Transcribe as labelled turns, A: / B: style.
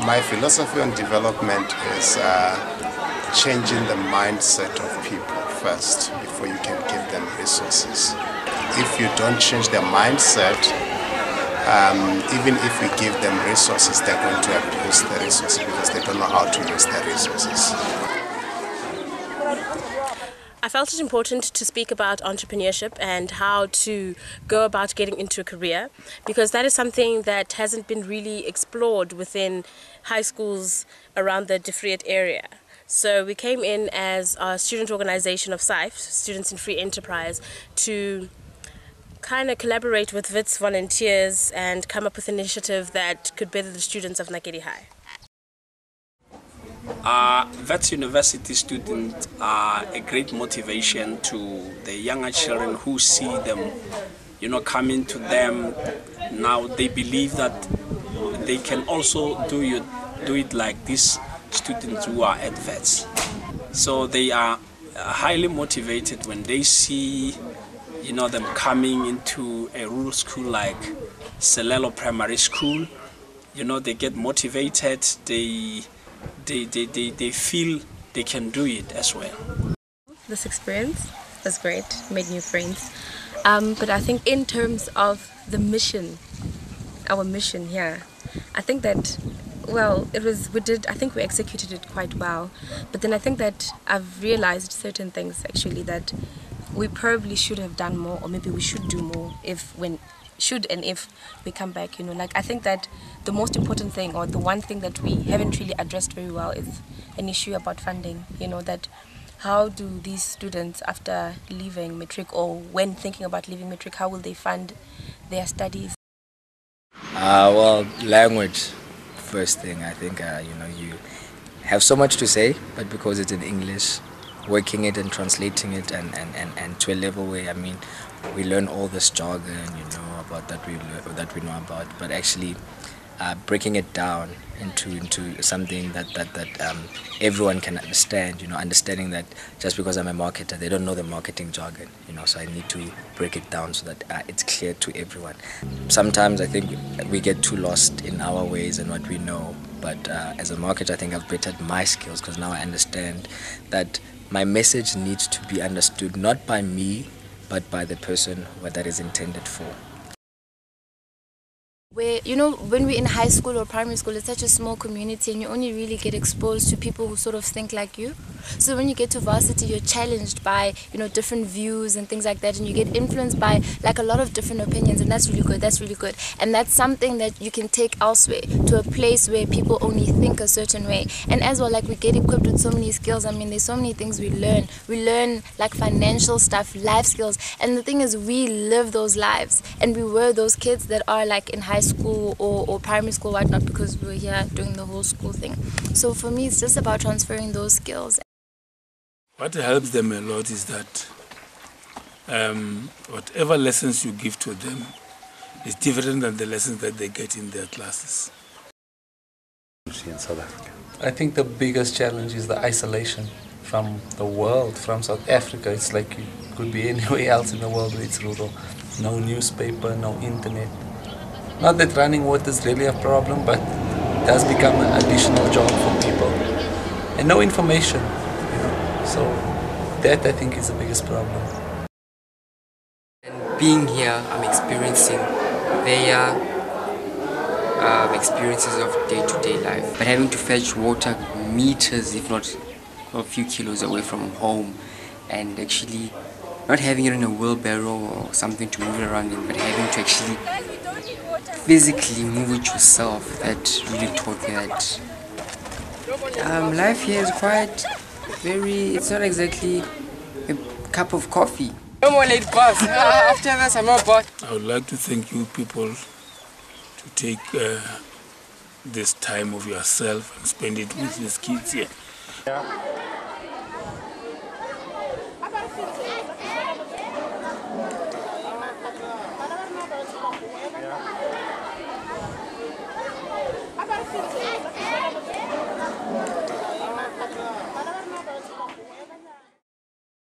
A: My philosophy on development is changing the mindset of people first before you can give them resources. If you don't change their mindset, even if we give them resources, they're going to abuse the resources because they don't know how to use their resources.
B: I felt it important to speak about entrepreneurship and how to go about getting into a career, because that is something that hasn't been really explored within high schools around the De Vries area. So we came in as a student organization of SIFE, Students in Free Enterprise, to kind of collaborate with WITS volunteers and come up with an initiative that could better the students of Nakedi High.
C: Vets University students are a great motivation to the younger children who see them, coming to them. Now they believe that they can also do it like these students who are at Vets. So they are highly motivated when they see, them coming into a rural school like Selelo Primary School. They get motivated. They feel they can do it as well.
D: This experience was great, made new friends. But I think in terms of the mission, our mission here, I think that, well, I think we executed it quite well. But then I think that I've realized certain things actually that we probably should have done more, or maybe we should do more if we come back, I think that the most important thing, or the one thing that we haven't really addressed very well, is an issue about funding. That how do these students, after leaving matric, or when thinking about leaving matric, how will they fund their studies?
E: Well, language, first thing. I think you have so much to say, but because it's in English, working it and translating it and to a level where, we learn all this jargon, about that we know about, but actually breaking it down into something that everyone can understand, understanding that just because I'm a marketer, they don't know the marketing jargon, so I need to break it down so that it's clear to everyone. Sometimes I think we get too lost in our ways and what we know, but as a marketer, I think I've bettered my skills, because now I understand that my message needs to be understood not by me, but by the person that is intended for.
F: Where, when we're in high school or primary school, it's such a small community and you only really get exposed to people who sort of think like you. So when you get to varsity, you're challenged by, different views and things like that, and you get influenced by like a lot of different opinions, and that's really good. And that's something that you can take elsewhere, to a place where people only think a certain way. And as well, like, we get equipped with so many skills. There's so many things we learn. We learn like financial stuff, life skills. And the thing is, we live those lives, and we were those kids that are like in high school or primary school, whatnot, because we were here doing the whole school thing. So for me, it's just about transferring those skills.
G: What helps them a lot is that whatever lessons you give to them is different than the lessons that they get in their classes.
H: In South Africa,
I: I think the biggest challenge is the isolation from the world, from South Africa. It's like you could be anywhere else in the world where it's rural. No newspaper, no internet. Not that running water is really a problem, but it does become an additional job for people. And no information, So that, I think, is the biggest problem.
J: And being here, I'm experiencing their experiences of day-to-day life. But having to fetch water meters, if not a few kilos away from home, and actually not having it in a wheelbarrow or something to move it around in, but having to actually physically move it yourself, that really taught me that life here is quite it's not exactly a cup of coffee. No more late bus. After this, I'm not bought.
G: I would like to thank you people to take this time of yourself and spend it with these kids here.